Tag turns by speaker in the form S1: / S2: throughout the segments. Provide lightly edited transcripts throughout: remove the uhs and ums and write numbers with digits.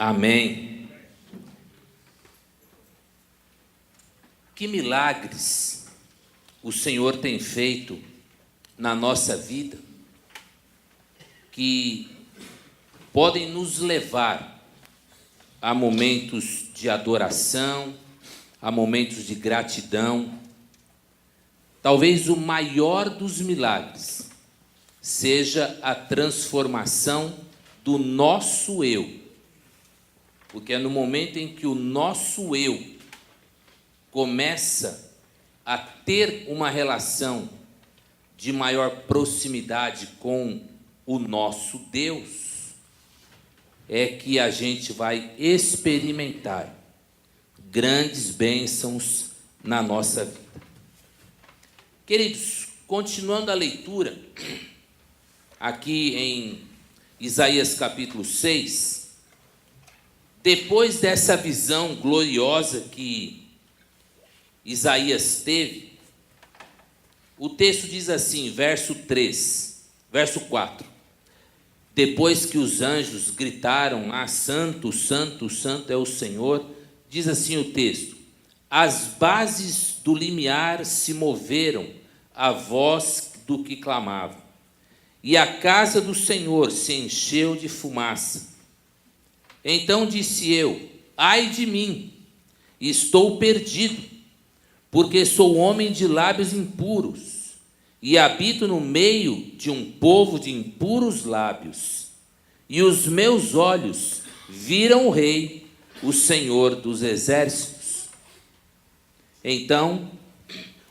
S1: Amém. Que milagres o Senhor tem feito na nossa vida, que podem nos levar a momentos de adoração, a momentos de gratidão. Talvez o maior dos milagres seja a transformação do nosso eu, porque é no momento em que o nosso eu começa a ter uma relação de maior proximidade com o nosso Deus, é que a gente vai experimentar grandes bênçãos na nossa vida. Queridos, continuando a leitura, aqui em Isaías capítulo 6, depois dessa visão gloriosa que Isaías teve, o texto diz assim, verso 4. Depois que os anjos gritaram, santo, santo, santo é o Senhor, diz assim o texto: as bases do limiar se moveram à voz do que clamava, e a casa do Senhor se encheu de fumaça. Então disse eu: ai de mim, estou perdido, porque sou homem de lábios impuros, e habito no meio de um povo de impuros lábios. E os meus olhos viram o Rei, o Senhor dos exércitos. Então,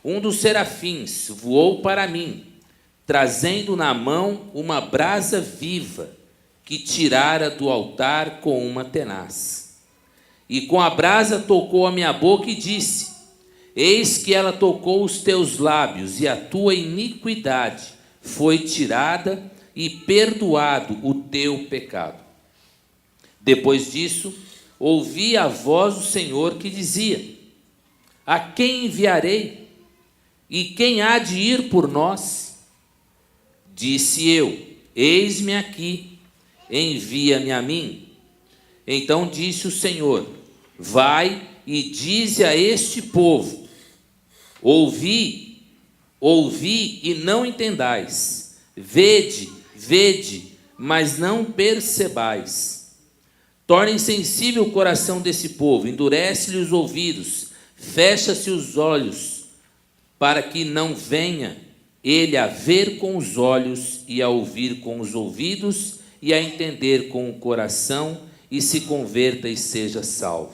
S1: um dos serafins voou para mim, trazendo na mão uma brasa viva, que tirara do altar com uma tenaz. E com a brasa tocou a minha boca e disse: eis que ela tocou os teus lábios, e a tua iniquidade foi tirada, e perdoado o teu pecado. Depois disso, ouvi a voz do Senhor que dizia: a quem enviarei? E quem há de ir por nós? Disse eu: eis-me aqui, envia-me a mim. Então disse o Senhor: vai e dize a este povo: ouvi e não entendais, vede, mas não percebais. Torne insensível o coração desse povo, endurece-lhe os ouvidos, fecha-se os olhos, para que não venha ele a ver com os olhos, e a ouvir com os ouvidos, e a entender com o coração, e se converta e seja salvo.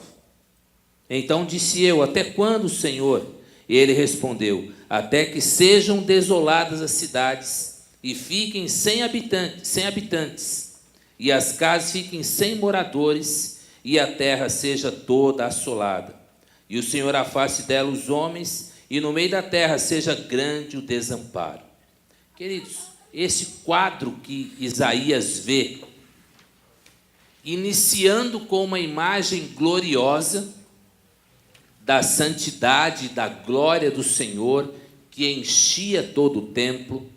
S1: Então disse eu: até quando, Senhor? E ele respondeu: até que sejam desoladas as cidades, e fiquem sem habitantes, e as casas fiquem sem moradores, e a terra seja toda assolada. E o Senhor afaste dela os homens, e no meio da terra seja grande o desamparo. Queridos, esse quadro que Isaías vê, iniciando com uma imagem gloriosa da santidade e da glória do Senhor, que enchia todo o templo,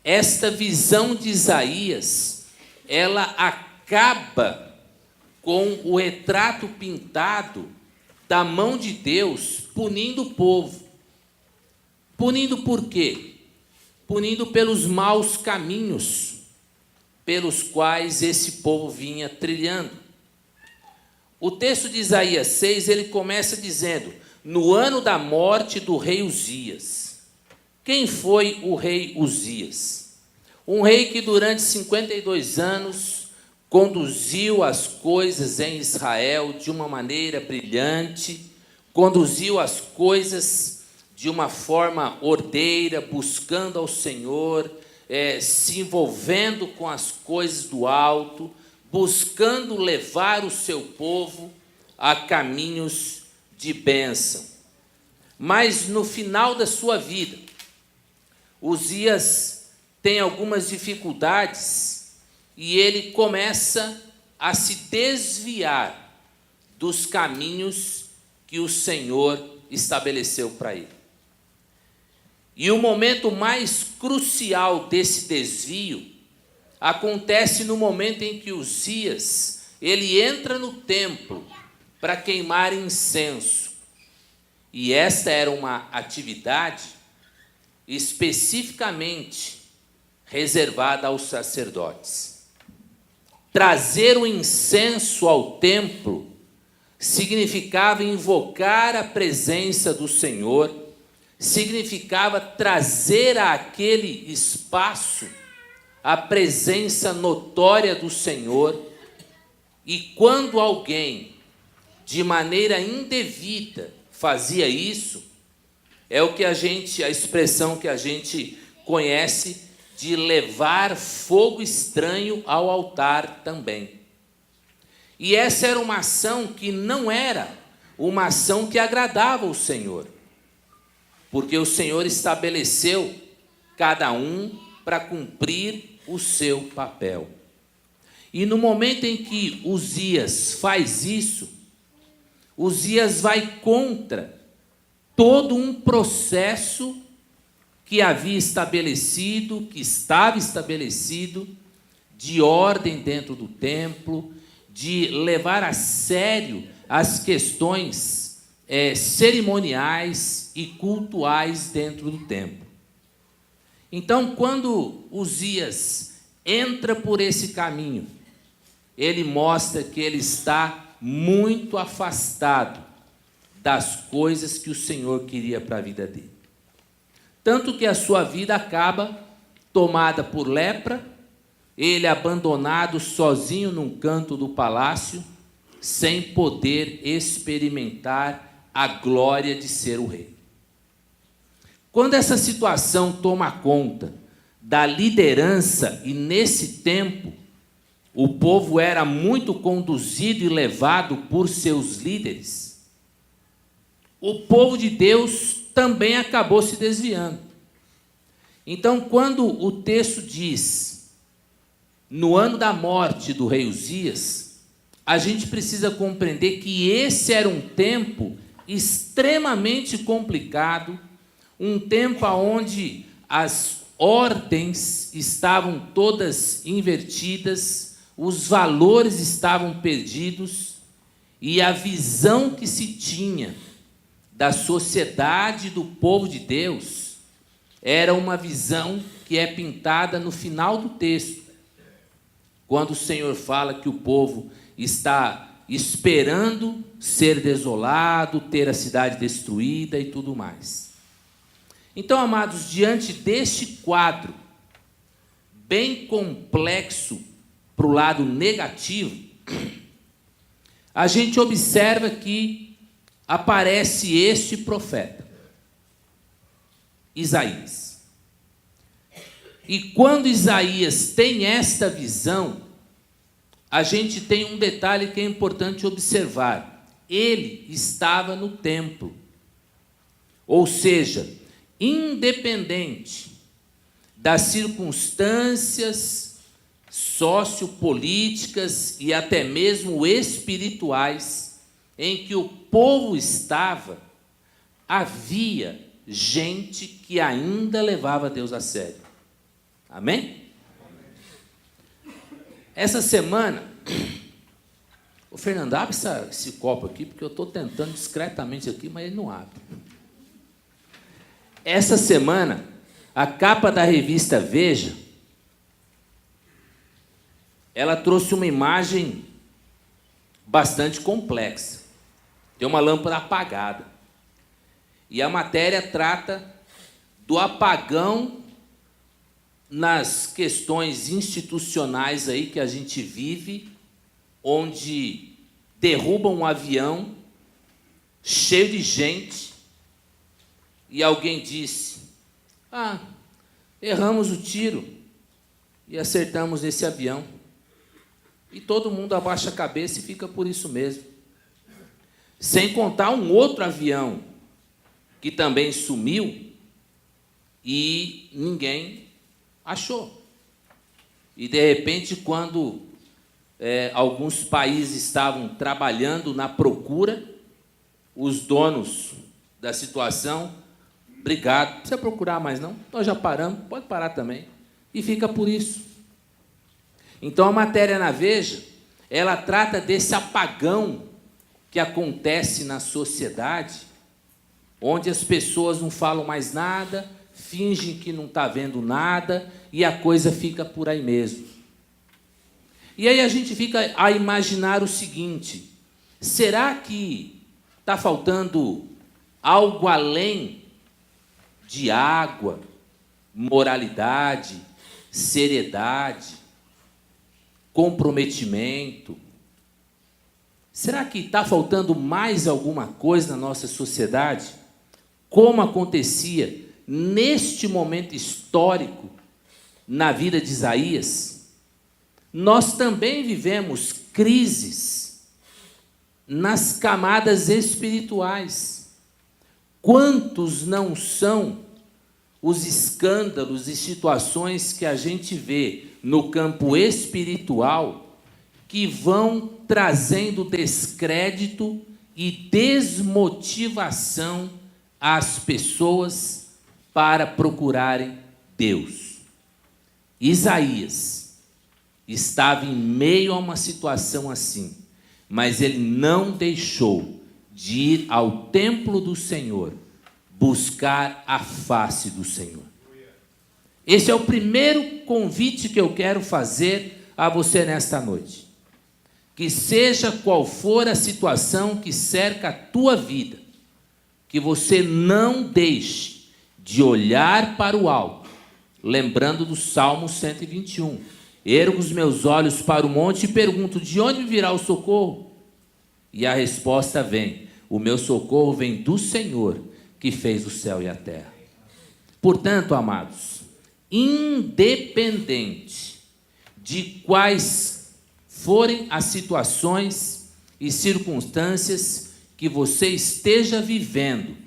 S1: esta visão de Isaías, ela acaba com o retrato pintado da mão de Deus punindo o povo. Punindo por quê? Punindo pelos maus caminhos pelos quais esse povo vinha trilhando. O texto de Isaías 6, ele começa dizendo: no ano da morte do rei Uzias. Quem foi o rei Uzias? Um rei que durante 52 anos conduziu as coisas em Israel de uma maneira brilhante, conduziu as coisas de uma forma ordeira, buscando ao Senhor, se envolvendo com as coisas do alto, buscando levar o seu povo a caminhos de bênção. Mas no final da sua vida, Uzias tem algumas dificuldades e ele começa a se desviar dos caminhos que o Senhor estabeleceu para ele. E o momento mais crucial desse desvio acontece no momento em que Uzias, ele entra no templo para queimar incenso. E esta era uma atividade especificamente reservada aos sacerdotes. Trazer o incenso ao templo significava invocar a presença do Senhor, significava trazer àquele espaço a presença notória do Senhor. E quando alguém, de maneira indevida, fazia isso, é o que a expressão que a gente conhece de levar fogo estranho ao altar também. E essa era uma ação que não era uma ação que agradava o Senhor, porque o Senhor estabeleceu cada um para cumprir o seu papel. E no momento em que Uzias faz isso, Uzias vai contra todo um processo que havia estabelecido, que estava estabelecido, de ordem dentro do templo, de levar a sério as questões cerimoniais e cultuais dentro do templo. Então, quando Uzias entra por esse caminho, ele mostra que ele está muito afastado das coisas que o Senhor queria para a vida dele. Tanto que a sua vida acaba tomada por lepra, ele abandonado sozinho num canto do palácio, sem poder experimentar a glória de ser o rei. Quando essa situação toma conta da liderança, e nesse tempo o povo era muito conduzido e levado por seus líderes, o povo de Deus também acabou se desviando. Então, quando o texto diz, no ano da morte do rei Uzias, a gente precisa compreender que esse era um tempo extremamente complicado, um tempo onde as ordens estavam todas invertidas, os valores estavam perdidos, e a visão que se tinha da sociedade do povo de Deus era uma visão que é pintada no final do texto, quando o Senhor fala que o povo está esperando ser desolado, ter a cidade destruída e tudo mais. Então, amados, diante deste quadro bem complexo para o lado negativo, a gente observa que aparece este profeta, Isaías. E quando Isaías tem esta visão, a gente tem um detalhe que é importante observar. Ele estava no templo. Ou seja, independente das circunstâncias sociopolíticas e até mesmo espirituais em que o povo estava, havia gente que ainda levava Deus a sério. Amém? Essa semana, o Fernando, abre esse copo aqui, porque eu estou tentando discretamente aqui, mas ele não abre. Essa semana, a capa da revista Veja, ela trouxe uma imagem bastante complexa. Tem uma lâmpada apagada. E a matéria trata do apagão nas questões institucionais aí que a gente vive, onde derrubam um avião cheio de gente e alguém disse: erramos o tiro e acertamos nesse avião. E todo mundo abaixa a cabeça e fica por isso mesmo. Sem contar um outro avião que também sumiu e ninguém achou. E, de repente, quando alguns países estavam trabalhando na procura, os donos da situação: obrigado, não precisa procurar mais não, nós já paramos, pode parar também. E fica por isso. Então, a matéria na Veja ela trata desse apagão que acontece na sociedade, onde as pessoas não falam mais nada, fingem que não está vendo nada, e a coisa fica por aí mesmo. E aí a gente fica a imaginar o seguinte: será que está faltando algo além de água, moralidade, seriedade, comprometimento? Será que está faltando mais alguma coisa na nossa sociedade? Como acontecia neste momento histórico na vida de Isaías? Nós também vivemos crises nas camadas espirituais. Quantos não são os escândalos e situações que a gente vê no campo espiritual que vão trazendo descrédito e desmotivação às pessoas para procurarem Deus? Isaías estava em meio a uma situação assim, mas ele não deixou de ir ao templo do Senhor, buscar a face do Senhor. Esse é o primeiro convite que eu quero fazer a você nesta noite. Que seja qual for a situação que cerca a tua vida, que você não deixe de olhar para o alto, lembrando do Salmo 121. Ergo os meus olhos para o monte e pergunto: de onde virá o socorro? E a resposta vem: o meu socorro vem do Senhor, que fez o céu e a terra. Portanto, amados, independente de quais forem as situações e circunstâncias que você esteja vivendo,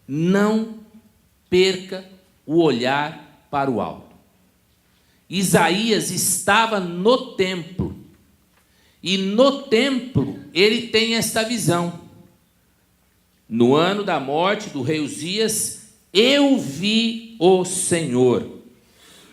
S1: não perca o olhar para o alto. Isaías estava no templo, e no templo ele tem esta visão. No ano da morte do rei Uzias, eu vi o Senhor.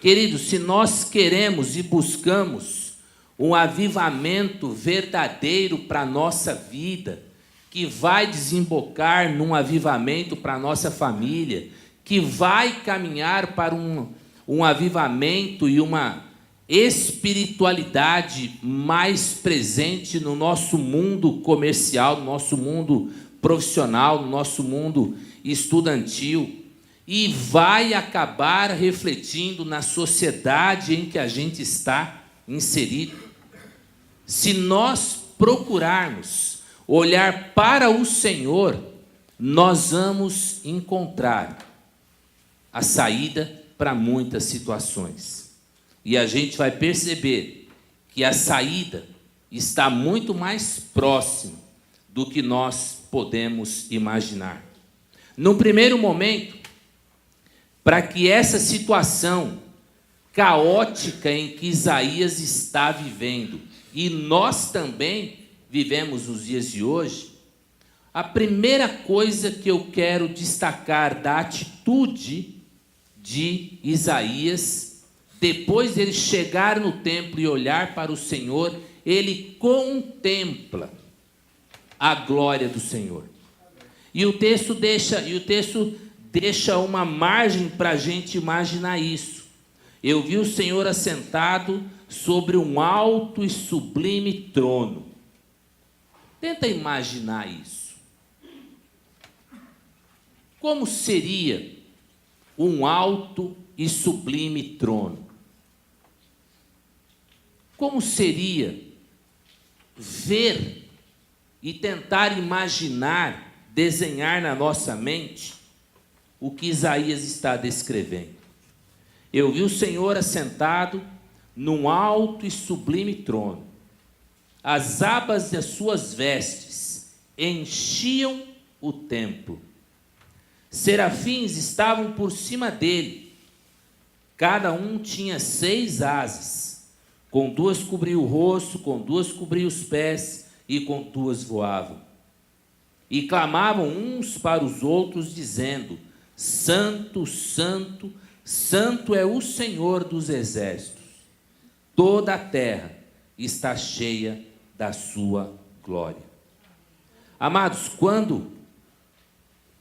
S1: Queridos, se nós queremos e buscamos um avivamento verdadeiro para a nossa vida, que vai desembocar num avivamento para a nossa família, que vai caminhar para um avivamento e uma espiritualidade mais presente no nosso mundo comercial, no nosso mundo profissional, no nosso mundo estudantil, e vai acabar refletindo na sociedade em que a gente está inserido. Se nós procurarmos olhar para o Senhor, nós vamos encontrar a saída para muitas situações. E a gente vai perceber que a saída está muito mais próxima do que nós podemos imaginar. No primeiro momento, para que essa situação caótica em que Isaías está vivendo, e nós também vivemos nos dias de hoje, a primeira coisa que eu quero destacar da atitude de Isaías, depois dele chegar no templo e olhar para o Senhor, ele contempla a glória do Senhor. E o texto deixa uma margem para a gente imaginar isso. Eu vi o Senhor assentado sobre um alto e sublime trono. Tenta imaginar isso. Como seria um alto e sublime trono? Como seria ver e tentar imaginar, desenhar na nossa mente o que Isaías está descrevendo? Eu vi o Senhor assentado num alto e sublime trono. As abas das suas vestes enchiam o templo. Serafins estavam por cima dele. Cada um tinha 6 asas. Com 2 cobria o rosto, com 2 cobria os pés, e com 2 voavam. E clamavam uns para os outros, dizendo: Santo, Santo, Santo é o Senhor dos exércitos. Toda a terra está cheia da sua glória. Amados, quando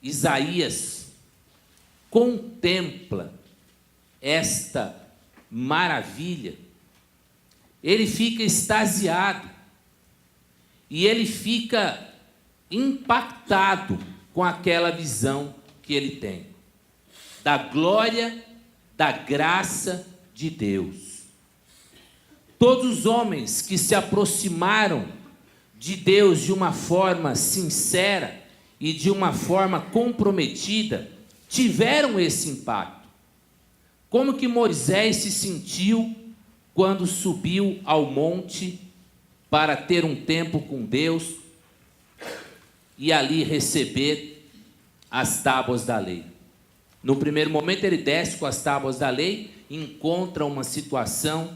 S1: Isaías contempla esta maravilha, ele fica extasiado e ele fica impactado com aquela visão que ele tem, da glória, da graça de Deus. Todos os homens que se aproximaram de Deus de uma forma sincera e de uma forma comprometida, tiveram esse impacto. Como que Moisés se sentiu quando subiu ao monte para ter um tempo com Deus e ali receber as tábuas da lei? No primeiro momento ele desce com as tábuas da lei, encontra uma situação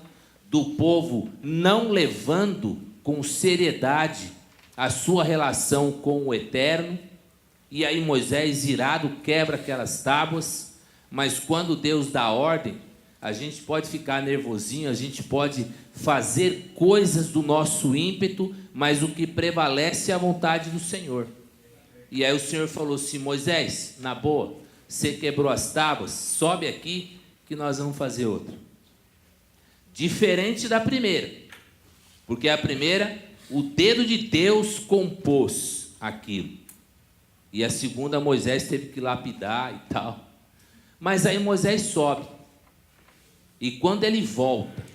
S1: do povo não levando com seriedade a sua relação com o Eterno, e aí Moisés, irado, quebra aquelas tábuas. Mas quando Deus dá ordem, a gente pode ficar nervosinho, a gente pode fazer coisas do nosso ímpeto, mas o que prevalece é a vontade do Senhor. E aí o Senhor falou assim: Moisés, na boa, você quebrou as tábuas, sobe aqui que nós vamos fazer outra. Diferente da primeira, porque a primeira, o dedo de Deus compôs aquilo, e a segunda Moisés teve que lapidar e tal. Mas aí Moisés sobe, e quando ele volta,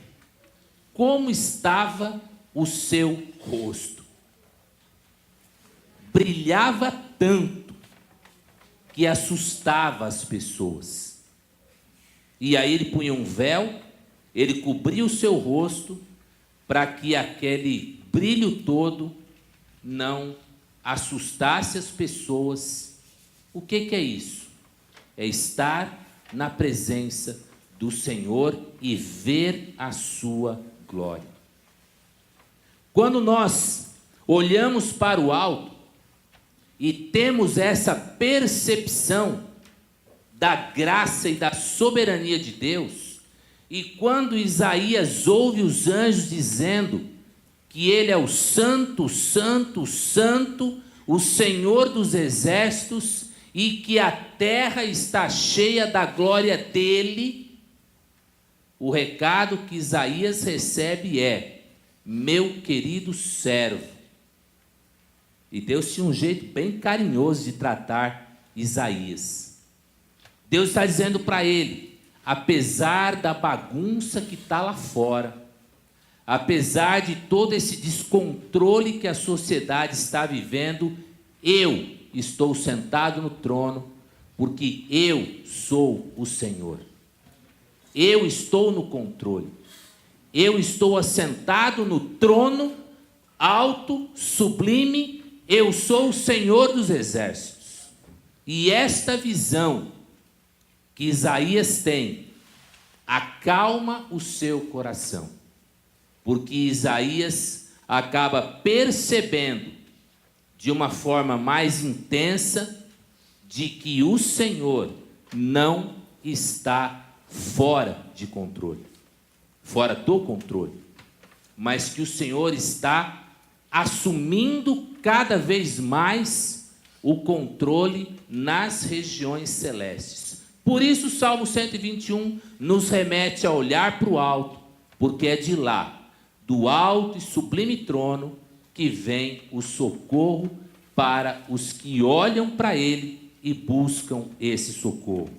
S1: como estava o seu rosto? Brilhava tanto que assustava as pessoas. E aí ele punha um véu, ele cobria o seu rosto, para que aquele brilho todo não assustasse as pessoas. O que é isso? É estar na presença do Senhor e ver a sua glória. Quando nós olhamos para o alto e temos essa percepção da graça e da soberania de Deus, e quando Isaías ouve os anjos dizendo que ele é o santo, santo, santo, o Senhor dos exércitos, e que a terra está cheia da glória dele, o recado que Isaías recebe é: meu querido servo. E Deus tinha um jeito bem carinhoso de tratar Isaías. Deus está dizendo para ele: apesar da bagunça que está lá fora, apesar de todo esse descontrole que a sociedade está vivendo, eu estou sentado no trono, porque eu sou o Senhor. Eu estou no controle. Eu estou assentado no trono alto, sublime. Eu sou o Senhor dos exércitos. E esta visão que Isaías tem acalma o seu coração, porque Isaías acaba percebendo de uma forma mais intensa de que o Senhor não está fora de controle, fora do controle, mas que o Senhor está assumindo cada vez mais o controle nas regiões celestes. Por isso o Salmo 121 nos remete a olhar para o alto, porque é de lá, do alto e sublime trono, que vem o socorro para os que olham para ele e buscam esse socorro.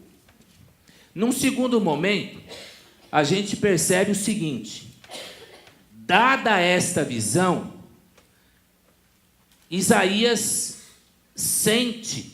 S1: Num segundo momento, a gente percebe o seguinte: dada esta visão, Isaías sente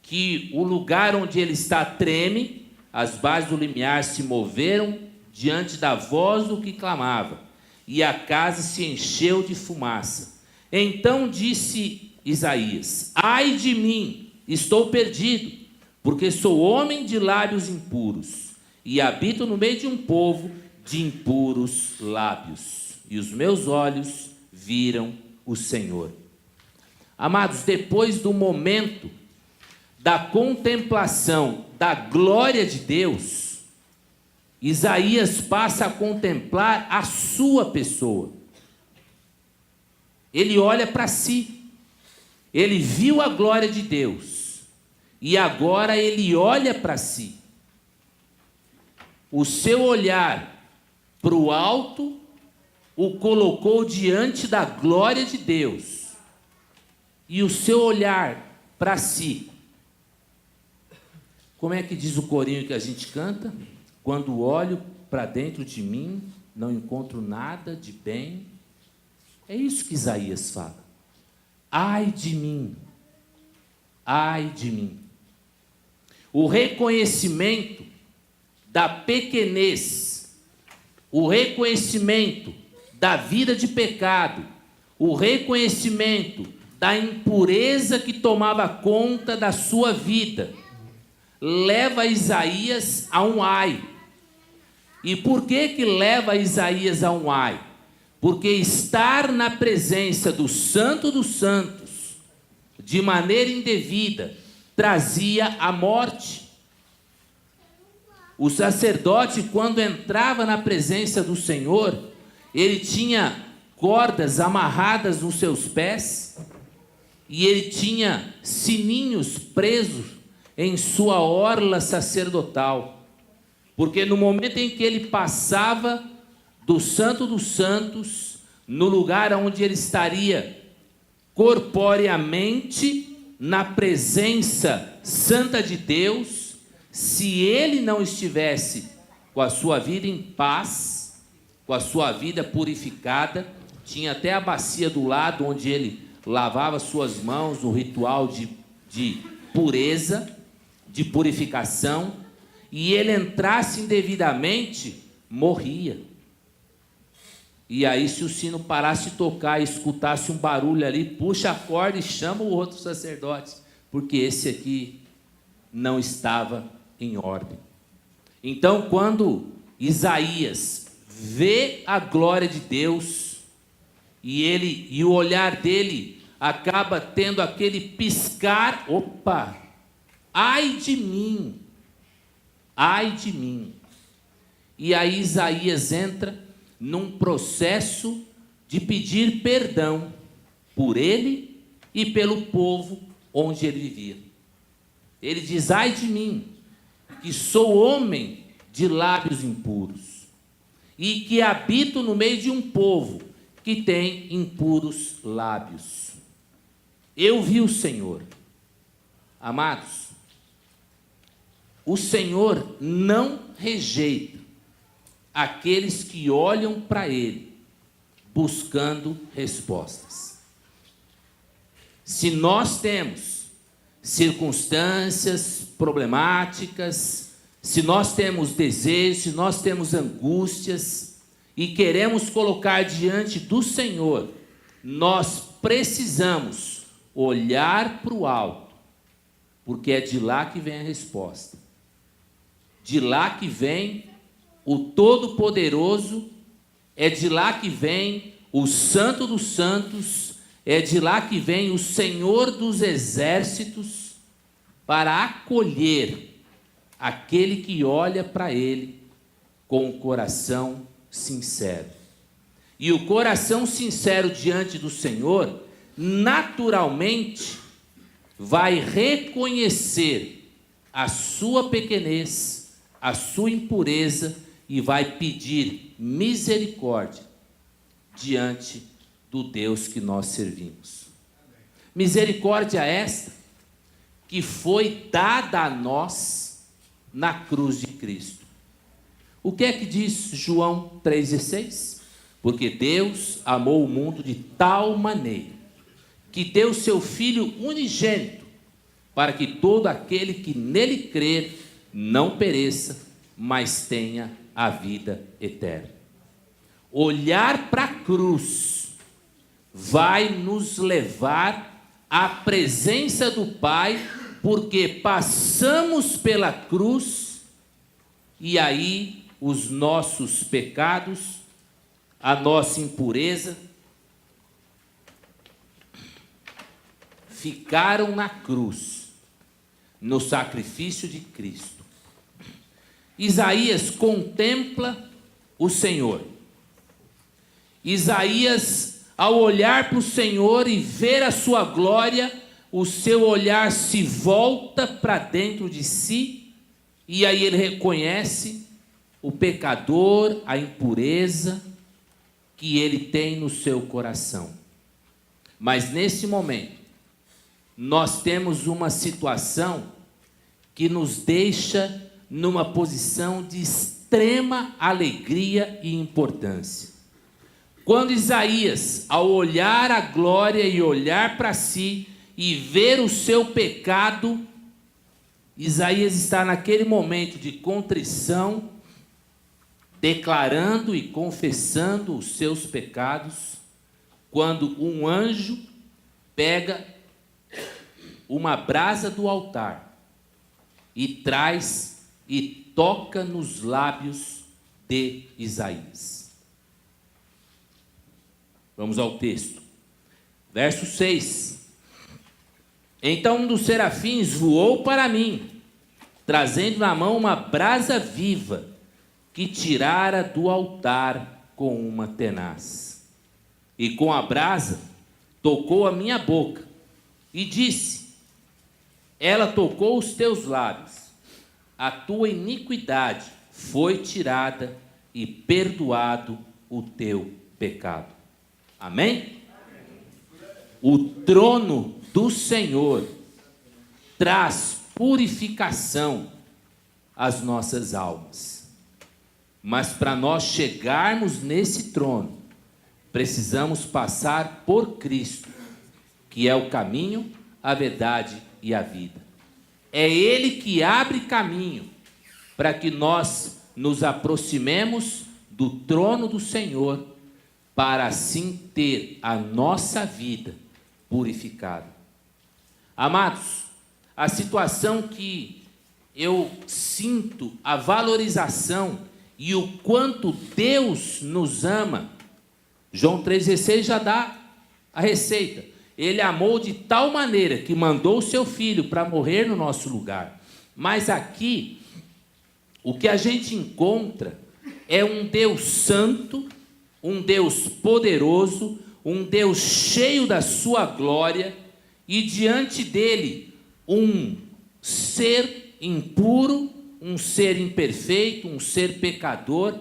S1: que o lugar onde ele está treme, as bases do limiar se moveram diante da voz do que clamava, e a casa se encheu de fumaça. Então disse Isaías: ai de mim, estou perdido, porque sou homem de lábios impuros, e habito no meio de um povo de impuros lábios, e os meus olhos viram o Senhor. Amados, depois do momento da contemplação da glória de Deus, Isaías passa a contemplar a sua pessoa. Ele olha para si. Ele viu a glória de Deus. E agora ele olha para si. O seu olhar para o alto o colocou diante da glória de Deus. E o seu olhar para si. Como é que diz o corinho que a gente canta? Quando olho para dentro de mim, não encontro nada de bem. É isso que Isaías fala. Ai de mim, ai de mim. O reconhecimento da pequenez, o reconhecimento da vida de pecado, o reconhecimento da impureza que tomava conta da sua vida, leva Isaías a um ai. E por que leva Isaías a um ai? Porque estar na presença do Santo dos Santos, de maneira indevida, trazia a morte. O sacerdote, quando entrava na presença do Senhor, ele tinha cordas amarradas nos seus pés, e ele tinha sininhos presos em sua orla sacerdotal, porque no momento em que ele passava do Santo dos Santos, no lugar onde ele estaria corporeamente na presença santa de Deus, se ele não estivesse com a sua vida em paz, com a sua vida purificada, tinha até a bacia do lado onde ele lavava suas mãos no ritual de pureza, de purificação, e ele entrasse indevidamente, morria. E aí, se o sino parasse de tocar e escutasse um barulho ali, puxa a corda e chama o outro sacerdote, porque esse aqui não estava em ordem. Então, quando Isaías vê a glória de Deus, e o olhar dele acaba tendo aquele piscar, opa, ai de mim, ai de mim. E aí Isaías entra num processo de pedir perdão por ele e pelo povo onde ele vivia. Ele diz, ai de mim, que sou homem de lábios impuros, e que habito no meio de um povo que tem impuros lábios. Eu vi o Senhor. Amados, o Senhor não rejeita aqueles que olham para Ele, buscando respostas. Se nós temos circunstâncias problemáticas, se nós temos desejos, se nós temos angústias, e queremos colocar diante do Senhor, nós precisamos olhar para o alto, porque é de lá que vem a resposta. De lá que vem o Todo-Poderoso, é de lá que vem o Santo dos Santos, é de lá que vem o Senhor dos Exércitos, para acolher aquele que olha para Ele com o coração sincero. E o coração sincero diante do Senhor, naturalmente, vai reconhecer a sua pequenez, a sua impureza, e vai pedir misericórdia diante do Deus que nós servimos. Misericórdia esta que foi dada a nós na cruz de Cristo. O que é que diz João 3,16? Porque Deus amou o mundo de tal maneira que deu seu Filho unigênito, para que todo aquele que nele crer não pereça, mas tenha a vida eterna. Olhar para a cruz vai nos levar à presença do Pai, porque passamos pela cruz, e aí os nossos pecados, a nossa impureza, ficaram na cruz, no sacrifício de Cristo. Isaías contempla o Senhor. Isaías ao olhar para o Senhor e ver a sua glória, o seu olhar se volta para dentro de si, e aí ele reconhece o pecador, a impureza que ele tem no seu coração. Mas nesse momento, nós temos uma situação que nos deixa numa posição de extrema alegria e importância. Quando Isaías, ao olhar a glória e olhar para si e ver o seu pecado, Isaías está naquele momento de contrição, declarando e confessando os seus pecados, quando um anjo pega uma brasa do altar e traz e toca nos lábios de Isaías. Vamos ao texto. Verso 6. Então um dos serafins voou para mim, trazendo na mão uma brasa viva, que tirara do altar com uma tenaz. E com a brasa tocou a minha boca, e disse: ela tocou os teus lábios, a tua iniquidade foi tirada e perdoado o teu pecado. Amém? O trono do Senhor traz purificação às nossas almas. Mas para nós chegarmos nesse trono, precisamos passar por Cristo, que é o caminho, a verdade e a vida. É Ele que abre caminho para que nós nos aproximemos do trono do Senhor, para assim ter a nossa vida purificada. Amados, a situação que eu sinto, a valorização e o quanto Deus nos ama, João 3,16 já dá a receita. Ele amou de tal maneira que mandou o seu filho para morrer no nosso lugar. Mas aqui, o que a gente encontra é um Deus santo, um Deus poderoso, um Deus cheio da sua glória, e diante dele um ser impuro, um ser imperfeito, um ser pecador,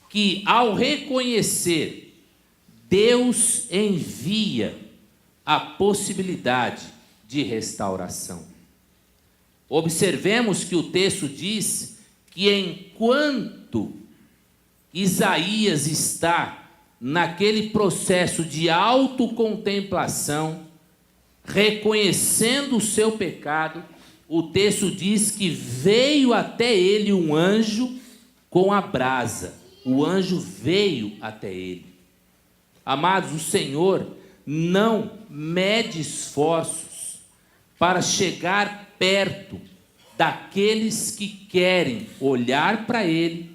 S1: que ao reconhecer, Deus envia a possibilidade de restauração. Observemos que o texto diz que enquanto Isaías está naquele processo de autocontemplação, reconhecendo o seu pecado, o texto diz que veio até ele um anjo com a brasa. O anjo veio até ele. Amados, o Senhor não mede esforços para chegar perto daqueles que querem olhar para Ele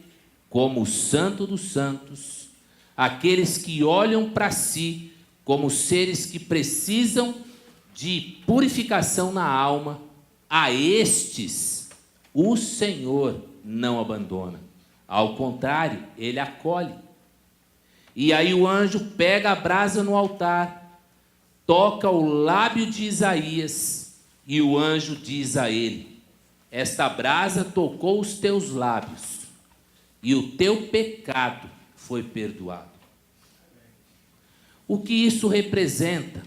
S1: como o Santo dos Santos, aqueles que olham para si como seres que precisam de purificação na alma. A estes o Senhor não abandona, ao contrário, Ele acolhe. E aí o anjo pega a brasa no altar, toca o lábio de Isaías, e o anjo diz a ele: esta brasa tocou os teus lábios, e o teu pecado foi perdoado. O que isso representa?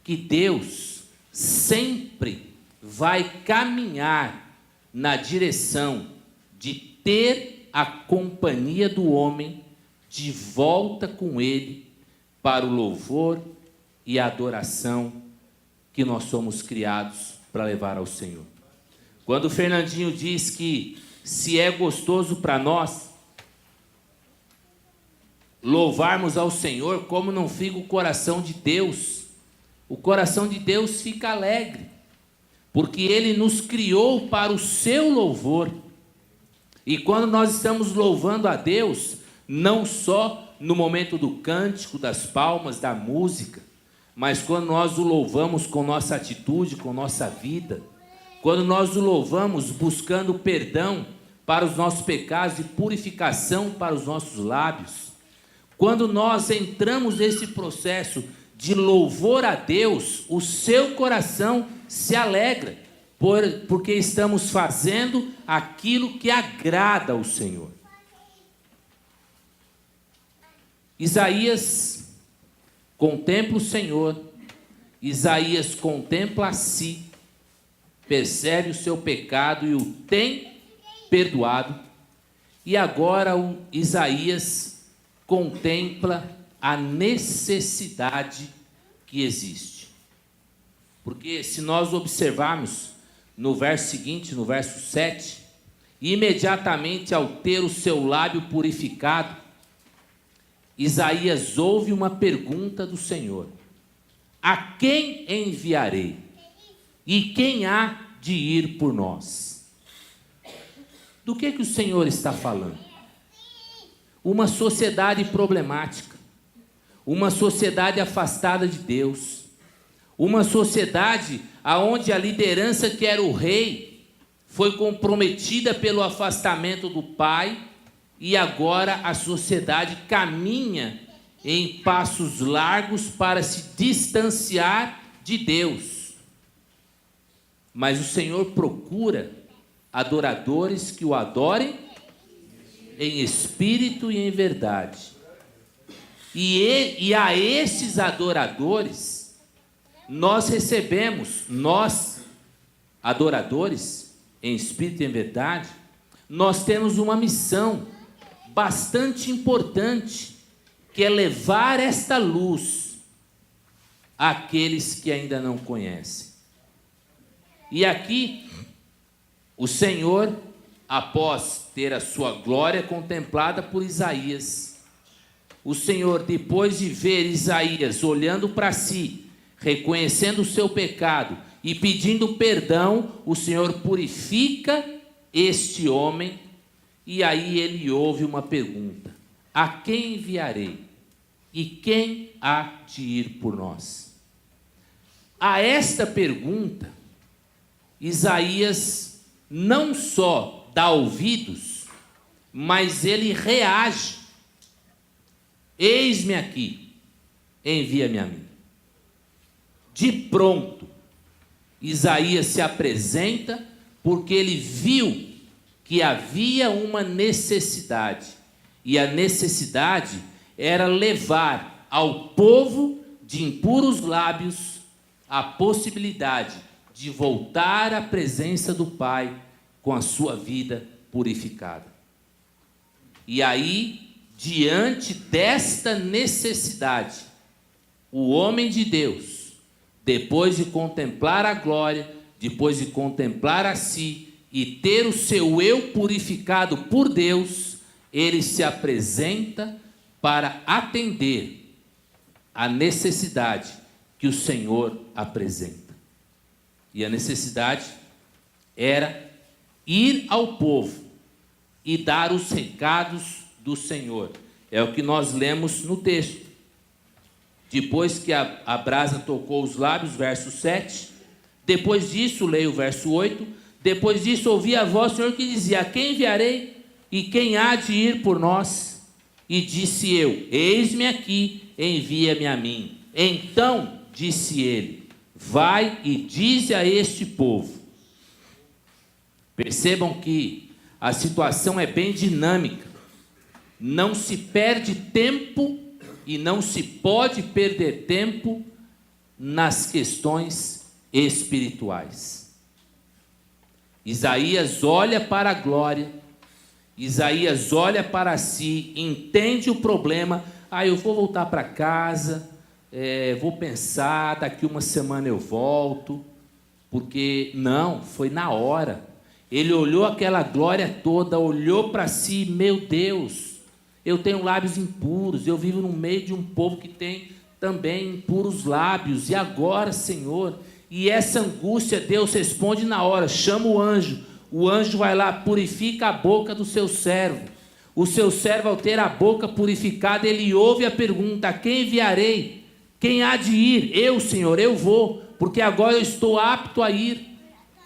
S1: Que Deus sempre vai caminhar na direção de ter a companhia do homem de volta com ele para o louvor e a adoração que nós somos criados para levar ao Senhor. Quando o Fernandinho diz que se é gostoso para nós louvarmos ao Senhor, como não fica o coração de Deus? O coração de Deus fica alegre, porque Ele nos criou para o seu louvor. E quando nós estamos louvando a Deus, não só no momento do cântico, das palmas, da música, mas quando nós o louvamos com nossa atitude, com nossa vida, quando nós o louvamos buscando perdão para os nossos pecados e purificação para os nossos lábios, quando nós entramos nesse processo de louvor a Deus, o seu coração se alegra, porque estamos fazendo aquilo que agrada ao Senhor. Isaías contempla o Senhor, Isaías contempla a si, percebe o seu pecado e o tem perdoado, e agora Isaías contempla a necessidade que existe. Porque se nós observarmos no verso seguinte, no verso 7, imediatamente ao ter o seu lábio purificado, Isaías ouve uma pergunta do Senhor: a quem enviarei? E quem há de ir por nós? Do que o Senhor está falando? Uma sociedade problemática, uma sociedade afastada de Deus, uma sociedade onde a liderança que era o rei foi comprometida pelo afastamento do pai, e agora a sociedade caminha em passos largos para se distanciar de Deus. Mas o Senhor procura adoradores que o adorem em espírito e em verdade. E a esses adoradores, nós recebemos, nós, adoradores em espírito e em verdade, nós temos uma missão bastante importante, que é levar esta luz àqueles que ainda não conhecem. E aqui, o Senhor, após ter a sua glória contemplada por Isaías, o Senhor, depois de ver Isaías olhando para si, reconhecendo o seu pecado e pedindo perdão, o Senhor purifica este homem, e aí ele ouve uma pergunta: a quem enviarei? E quem há de ir por nós? A esta pergunta, Isaías não só dá ouvidos, mas ele reage: eis-me aqui, envia-me a mim. De pronto, Isaías se apresenta, porque ele viu que havia uma necessidade, e a necessidade era levar ao povo de impuros lábios a possibilidade de voltar à presença do Pai com a sua vida purificada. E aí, diante desta necessidade, o homem de Deus, depois de contemplar a glória, depois de contemplar a si e ter o seu eu purificado por Deus, ele se apresenta para atender a necessidade que o Senhor apresenta. E a necessidade era ir ao povo e dar os recados do Senhor. É o que nós lemos no texto. Depois que a brasa tocou os lábios, verso 7. Depois disso, leio o verso 8. Depois disso, ouvi a voz do Senhor que dizia: a quem enviarei? E quem há de ir por nós? E disse eu: eis-me aqui, envia-me a mim. Então disse ele: vai e dize a este povo. Percebam que a situação é bem dinâmica. Não se perde tempo e não se pode perder tempo nas questões espirituais. Isaías olha para a glória, Isaías olha para si, entende o problema. Eu vou voltar para casa, vou pensar, daqui uma semana eu volto. Porque não, foi na hora. Ele olhou aquela glória toda, olhou para si: meu Deus, eu tenho lábios impuros, eu vivo no meio de um povo que tem também impuros lábios, e agora, Senhor? E essa angústia, Deus responde na hora, chama o anjo vai lá, purifica a boca do seu servo. O seu servo, ao ter a boca purificada, ele ouve a pergunta: a quem enviarei? Quem há de ir? Eu, Senhor, eu vou, porque agora eu estou apto a ir,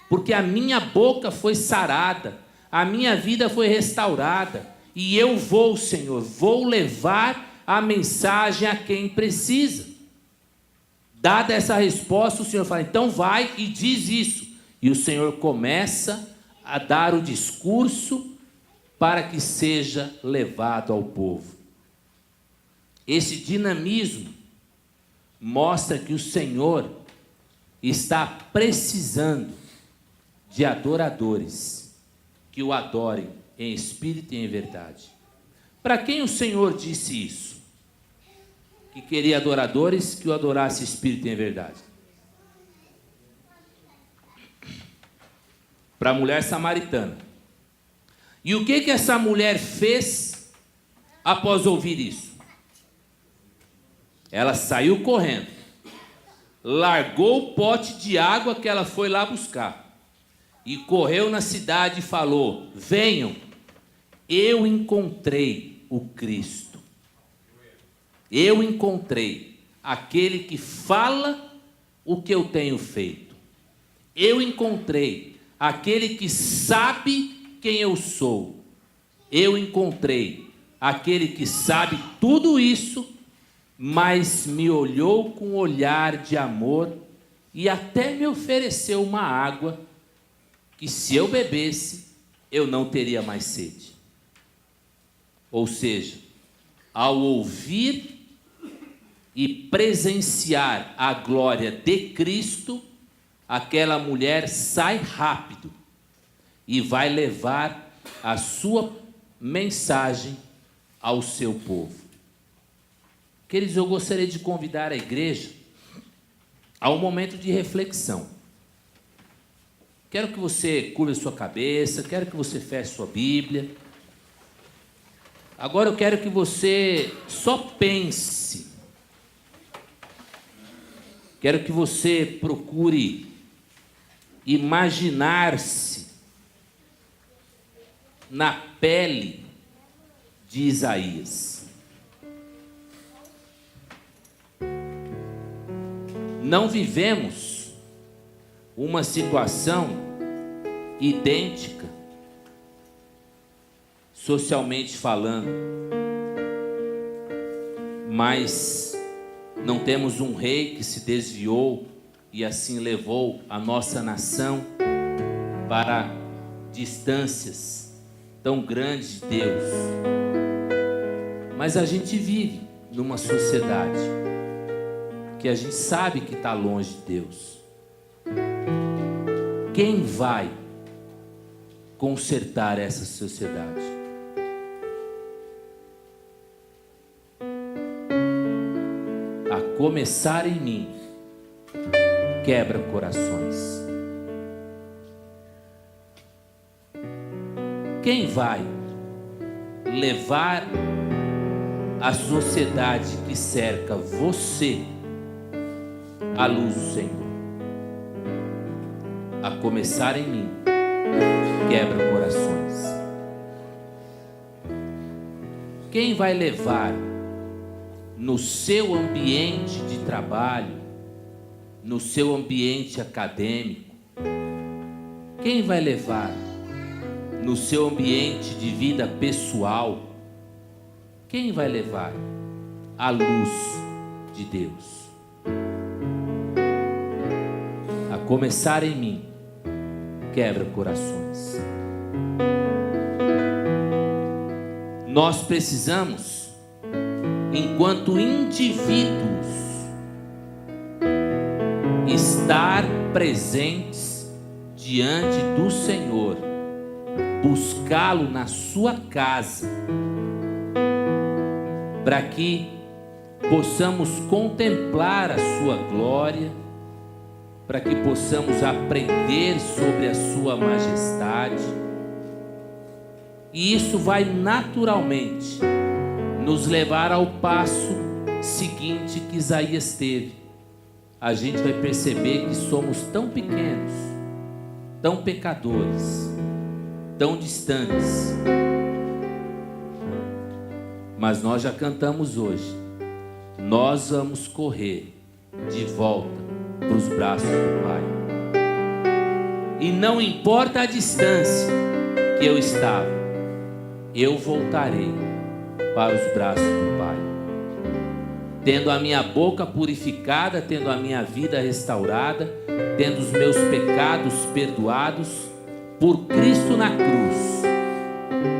S1: porque a minha boca foi sarada, a minha vida foi restaurada, e eu vou, Senhor, vou levar a mensagem a quem precisa. Dada essa resposta, o Senhor fala, então vai e diz isso. E o Senhor começa a dar o discurso para que seja levado ao povo. Esse dinamismo mostra que o Senhor está precisando de adoradores que o adorem em espírito e em verdade. Para quem o Senhor disse isso? Que queria adoradores que o adorassem em espírito e em verdade. Para a mulher samaritana. E o que essa mulher fez após ouvir isso? Ela saiu correndo, largou o pote de água que ela foi lá buscar e correu na cidade e falou: venham, eu encontrei o Cristo. Eu encontrei aquele que fala o que eu tenho feito. Eu encontrei aquele que sabe quem eu sou. Eu encontrei aquele que sabe tudo isso, mas me olhou com um olhar de amor e até me ofereceu uma água que, se eu bebesse, eu não teria mais sede. Ou seja, ao ouvir e presenciar a glória de Cristo, aquela mulher sai rápido e vai levar a sua mensagem ao seu povo. Queridos, eu gostaria de convidar a igreja a um momento de reflexão. Quero que você curva sua cabeça, quero que você feche sua Bíblia. Agora eu quero que você só pense. Quero que você procure imaginar-se na pele de Isaías. Não vivemos uma situação idêntica, socialmente falando, mas não temos um rei que se desviou e assim levou a nossa nação para distâncias tão grandes de Deus. Mas a gente vive numa sociedade que a gente sabe que está longe de Deus. Quem vai consertar essa sociedade? A começar em mim, quebra corações. Quem vai levar a sociedade que cerca você à luz do Senhor? A começar em mim, quebra corações. Quem vai levar no seu ambiente de trabalho, no seu ambiente acadêmico, quem vai levar no seu ambiente de vida pessoal, quem vai levar a luz de Deus? A começar em mim, quebra corações. Nós precisamos, enquanto indivíduos, estar presentes diante do Senhor, buscá-lo na sua casa, para que possamos contemplar a sua glória, para que possamos aprender sobre a sua majestade. E isso vai naturalmente nos levar ao passo seguinte que Isaías teve. A gente vai perceber que somos tão pequenos, tão pecadores, tão distantes. Mas nós já cantamos hoje. Nós vamos correr de volta para os braços do Pai. E não importa a distância que eu estava, eu voltarei para os braços do Pai. tendo a minha boca purificada, tendo a minha vida restaurada, tendo os meus pecados perdoados por Cristo na cruz,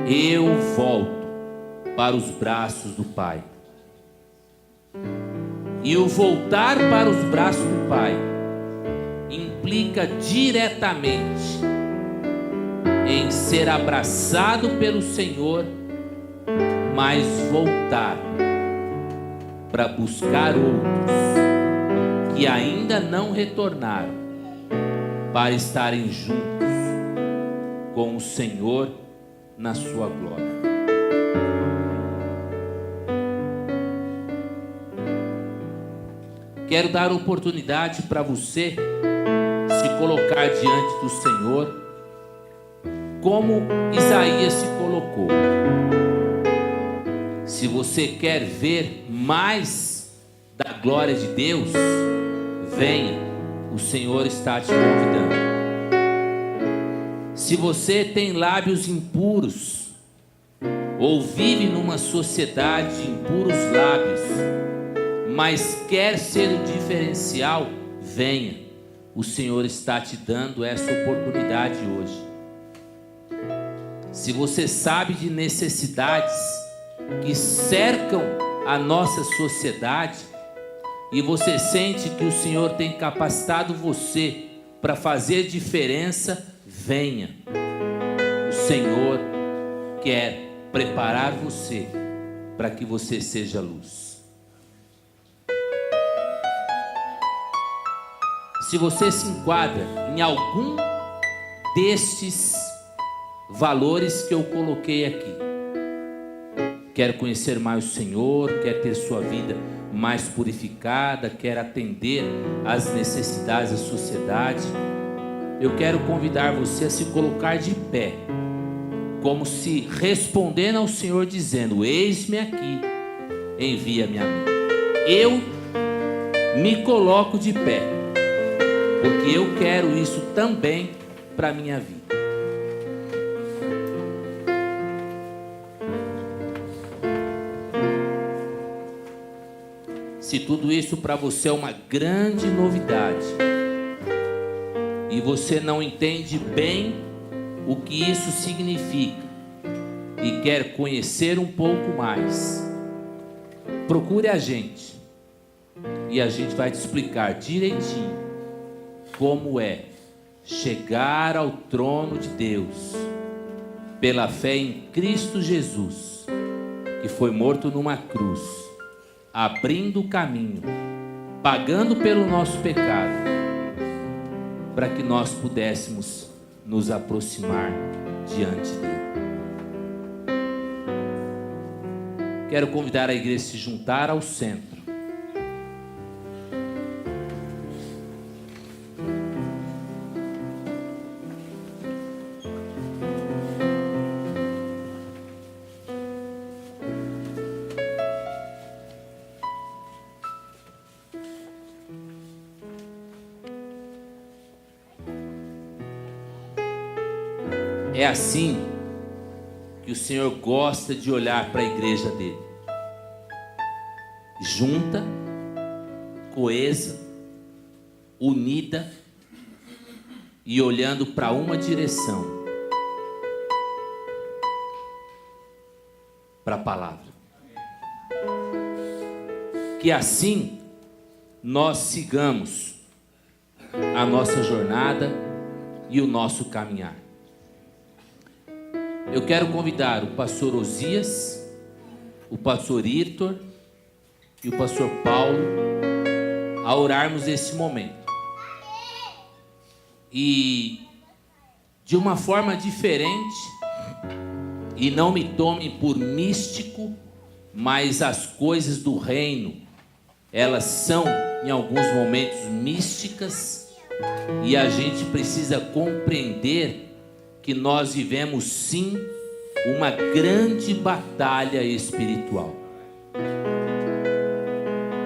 S1: eu volto para os braços do Pai. E o voltar para os braços do Pai implica diretamente em ser abraçado pelo Senhor, mas voltar para buscar outros que ainda não retornaram, para estarem juntos com o Senhor na sua glória. Quero dar oportunidade para você se colocar diante do Senhor, como Isaías se colocou. Se você quer ver mais da glória de Deus, venha, o Senhor está te convidando. Se você tem lábios impuros, ou vive numa sociedade de impuros lábios, mas quer ser o diferencial, venha, o Senhor está te dando essa oportunidade hoje. Se você sabe de necessidades que cercam a nossa sociedade, e você sente que o Senhor tem capacitado você para fazer diferença, venha. O Senhor quer preparar você para que você seja luz. Se você se enquadra em algum destes valores que eu coloquei aqui, quer conhecer mais o Senhor, quer ter sua vida mais purificada, quer atender às necessidades da sociedade, eu quero convidar você a se colocar de pé, como se respondendo ao Senhor, dizendo: eis-me aqui, envia-me a mim. Eu me coloco de pé, porque eu quero isso também para a minha vida. Se tudo isso para você é uma grande novidade e você não entende bem o que isso significa e quer conhecer um pouco mais, procure a gente e a gente vai te explicar direitinho como é chegar ao trono de Deus pela fé em Cristo Jesus, que foi morto numa cruz, abrindo o caminho, pagando pelo nosso pecado, para que nós pudéssemos nos aproximar diante dele. Quero convidar a igreja a se juntar ao centro. É assim que o Senhor gosta de olhar para a igreja dele, junta, coesa, unida e olhando para uma direção, para a palavra. Que assim nós sigamos a nossa jornada e o nosso caminhar. Eu quero convidar o pastor Osias, o pastor Irtor e o pastor Paulo a orarmos esse momento. E de uma forma diferente, e não me tomem por místico, mas as coisas do reino, elas são em alguns momentos místicas, e a gente precisa compreender que nós vivemos sim uma grande batalha espiritual.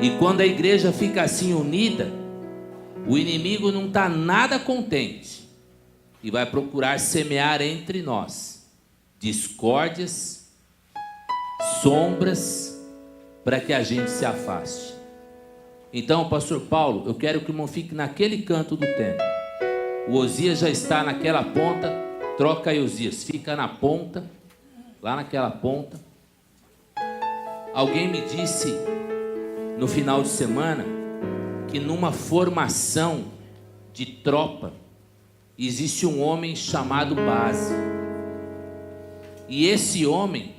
S1: E quando a igreja fica assim unida, o inimigo não está nada contente e vai procurar semear entre nós discórdias, sombras para que a gente se afaste. Então, pastor Paulo, eu quero que o irmão fique naquele canto do templo. O Osias já está naquela ponta, troca aí, Osias, fica na ponta, lá naquela ponta. Alguém me disse no final de semana que numa formação de tropa existe um homem chamado base. E esse homem,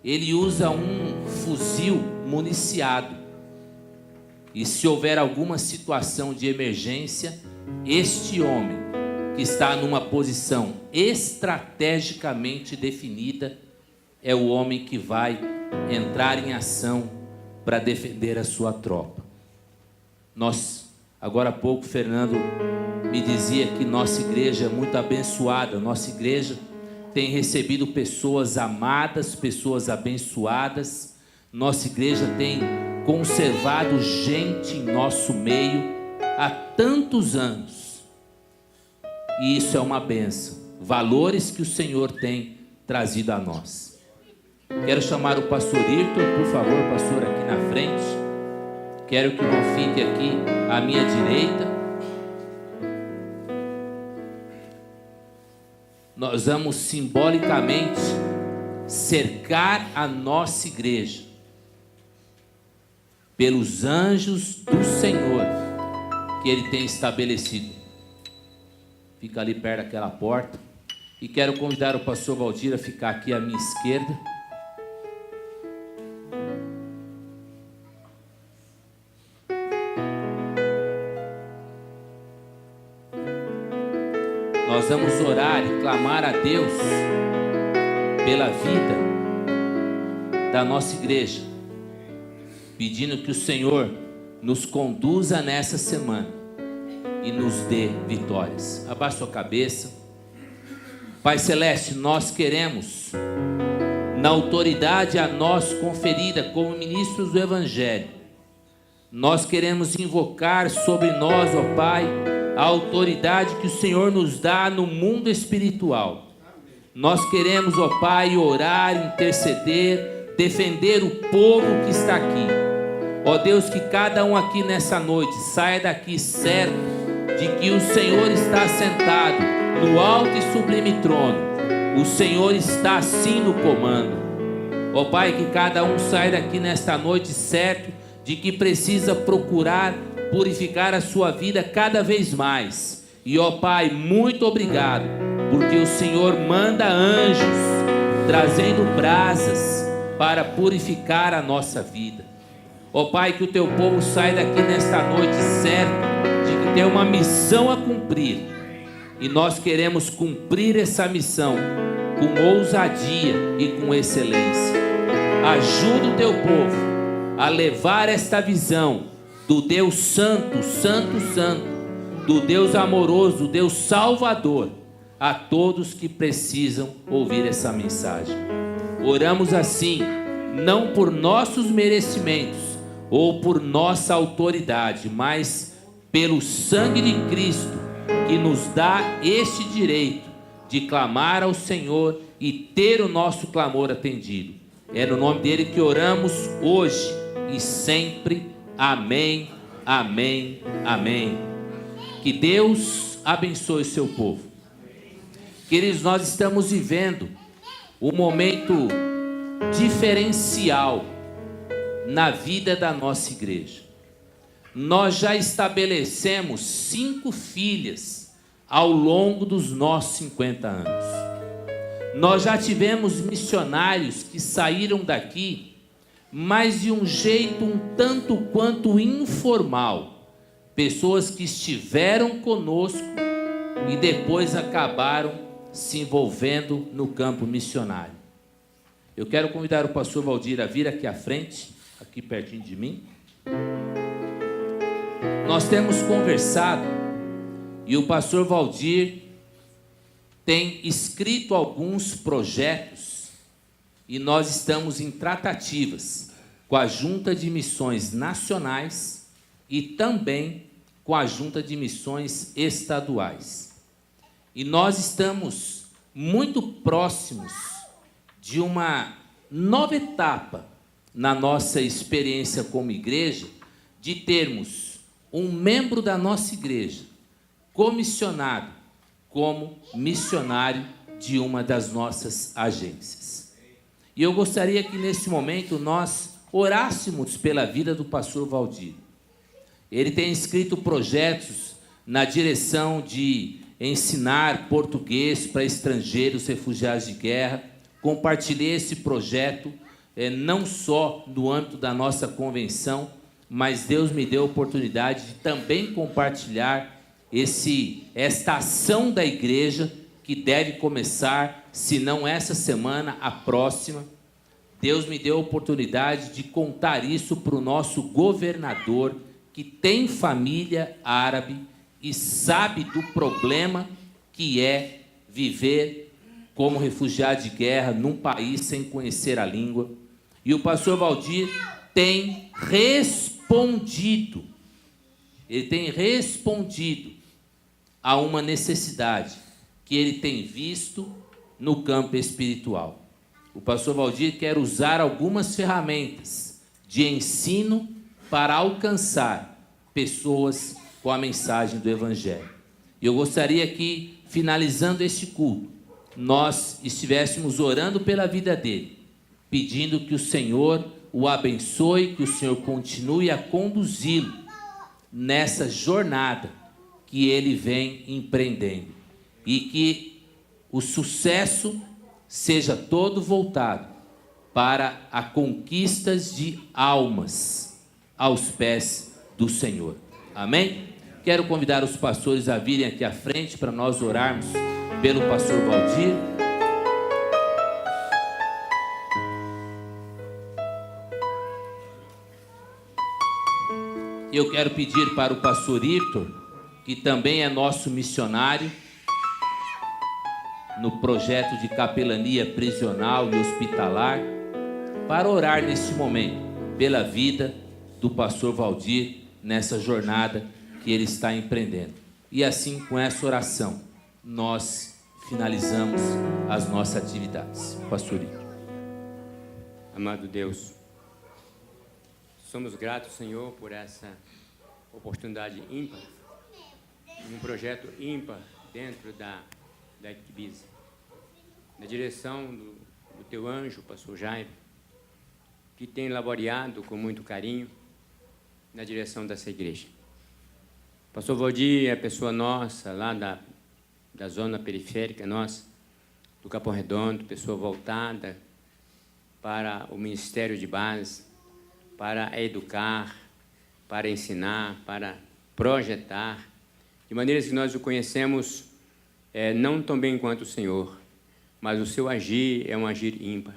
S1: ele usa um fuzil municiado. E se houver alguma situação de emergência, este homem, que está numa posição estrategicamente definida, é o homem que vai entrar em ação para defender a sua tropa. Agora há pouco, Fernando me dizia que nossa igreja é muito abençoada. Nossa igreja tem recebido pessoas amadas, pessoas abençoadas. Nossa igreja tem conservado gente em nosso meio há tantos anos. E isso é uma bênção. Valores que o Senhor tem trazido a nós. Quero chamar o pastor Ayrton, por favor, pastor, aqui na frente. Quero que o irmão fique aqui à minha direita. Nós vamos simbolicamente cercar a nossa igreja pelos anjos do Senhor que Ele tem estabelecido. Fica ali perto daquela porta. E quero convidar o pastor Valdir a ficar aqui à minha esquerda. Nós vamos orar e clamar a Deus pela vida da nossa igreja, pedindo que o Senhor nos conduza nessa semana e nos dê vitórias. Abaixe sua cabeça. Pai Celeste, nós queremos, na autoridade a nós conferida como ministros do Evangelho, nós queremos invocar sobre nós, ó Pai, a autoridade que o Senhor nos dá no mundo espiritual. Nós queremos, ó Pai, orar, interceder, defender o povo que está aqui. Ó Deus, que cada um aqui nessa noite saia daqui certo de que o Senhor está sentado no alto e sublime trono. O Senhor está assim no comando. Ó Pai, que cada um saia daqui nesta noite certo de que precisa procurar purificar a sua vida cada vez mais. E ó Pai, muito obrigado, porque o Senhor manda anjos trazendo brasas para purificar a nossa vida. Ó Pai, que o teu povo saia daqui nesta noite certo de que tem uma missão a cumprir, e nós queremos cumprir essa missão com ousadia e com excelência. Ajuda o teu povo a levar esta visão do Deus Santo, Santo, Santo, do Deus amoroso, Deus Salvador, a todos que precisam ouvir essa mensagem. Oramos assim, não por nossos merecimentos ou por nossa autoridade, mas pelo sangue de Cristo, que nos dá este direito de clamar ao Senhor e ter o nosso clamor atendido. É no nome dele que oramos hoje e sempre. Amém, amém, amém. Que Deus abençoe o seu povo. Queridos, nós estamos vivendo um momento diferencial na vida da nossa igreja. Nós já estabelecemos 5 filhas ao longo dos nossos 50 anos. Nós já tivemos missionários que saíram daqui, mas de um jeito um tanto quanto informal. Pessoas que estiveram conosco e depois acabaram se envolvendo no campo missionário. Eu quero convidar o pastor Valdir a vir aqui à frente, aqui pertinho de mim. Nós temos conversado e o pastor Valdir tem escrito alguns projetos e nós estamos em tratativas com a Junta de Missões Nacionais e também com a Junta de Missões Estaduais. E nós estamos muito próximos de uma nova etapa na nossa experiência como igreja, de termos um membro da nossa igreja comissionado como missionário de uma das nossas agências. E eu gostaria que nesse momento nós orássemos pela vida do pastor Valdir. Ele tem escrito projetos na direção de ensinar português para estrangeiros refugiados de guerra. Compartilhei esse projeto não só no âmbito da nossa convenção, mas Deus me deu a oportunidade de também compartilhar esta ação da igreja, que deve começar, se não essa semana, a próxima. Deus me deu a oportunidade de contar isso para o nosso governador, que tem família árabe e sabe do problema que é viver como refugiado de guerra num país sem conhecer a língua. E o pastor Valdir tem respondido, ele tem respondido a uma necessidade que ele tem visto no campo espiritual. O pastor Valdir quer usar algumas ferramentas de ensino para alcançar pessoas com a mensagem do Evangelho. E eu gostaria que, finalizando este culto, nós estivéssemos orando pela vida dele, pedindo que o Senhor o abençoe, que o Senhor continue a conduzi-lo nessa jornada que ele vem empreendendo, e que o sucesso seja todo voltado para a conquistas de almas aos pés do Senhor. Amém? Quero convidar os pastores a virem aqui à frente para nós orarmos pelo pastor Valdir. Eu quero pedir para o pastor Irton, que também é nosso missionário no projeto de capelania prisional e hospitalar, para orar neste momento pela vida do pastor Valdir nessa jornada que ele está empreendendo. E assim, com essa oração, nós finalizamos as nossas atividades. Pastor Irton.
S2: Amado Deus, somos gratos, Senhor, por essa oportunidade ímpar, um projeto ímpar dentro da Equibisa, na direção do teu anjo, pastor Jaime, que tem laboreado com muito carinho na direção dessa igreja. Pastor Valdir é pessoa nossa, lá da zona periférica nossa, do Capão Redondo, pessoa voltada para o ministério de base, para educar, para ensinar, para projetar, de maneiras que nós o conhecemos não tão bem quanto o Senhor, mas o seu agir é um agir ímpar.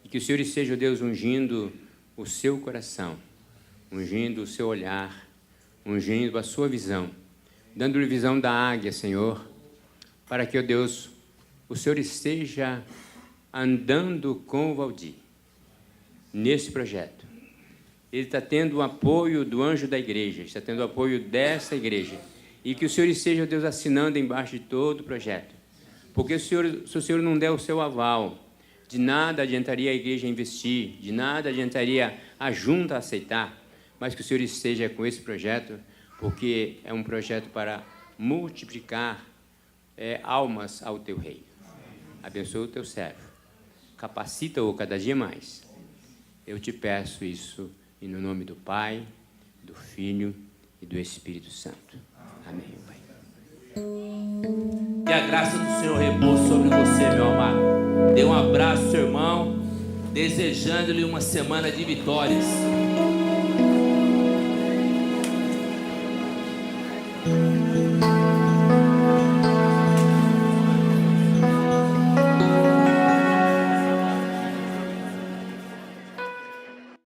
S2: E que o Senhor esteja, Deus, ungindo o seu coração, ungindo o seu olhar, ungindo a sua visão, dando-lhe visão da águia, Senhor, para que, ó Deus, o Senhor esteja andando com o Valdir nesse projeto. Ele está tendo o apoio do anjo da igreja, está tendo o apoio dessa igreja, e que o Senhor esteja, Deus, assinando embaixo de todo o projeto, porque se o Senhor não der o seu aval, de nada adiantaria a igreja investir, de nada adiantaria a junta aceitar, mas que o Senhor esteja com esse projeto, porque é um projeto para multiplicar almas ao teu reino. Abençoa o teu servo, capacita-o cada dia mais. Eu te peço isso e no nome do Pai, do Filho e do Espírito Santo. Amém, Pai.
S1: Que a graça do Senhor repouse sobre você, meu amado. Dê um abraço ao seu irmão, desejando-lhe uma semana de vitórias.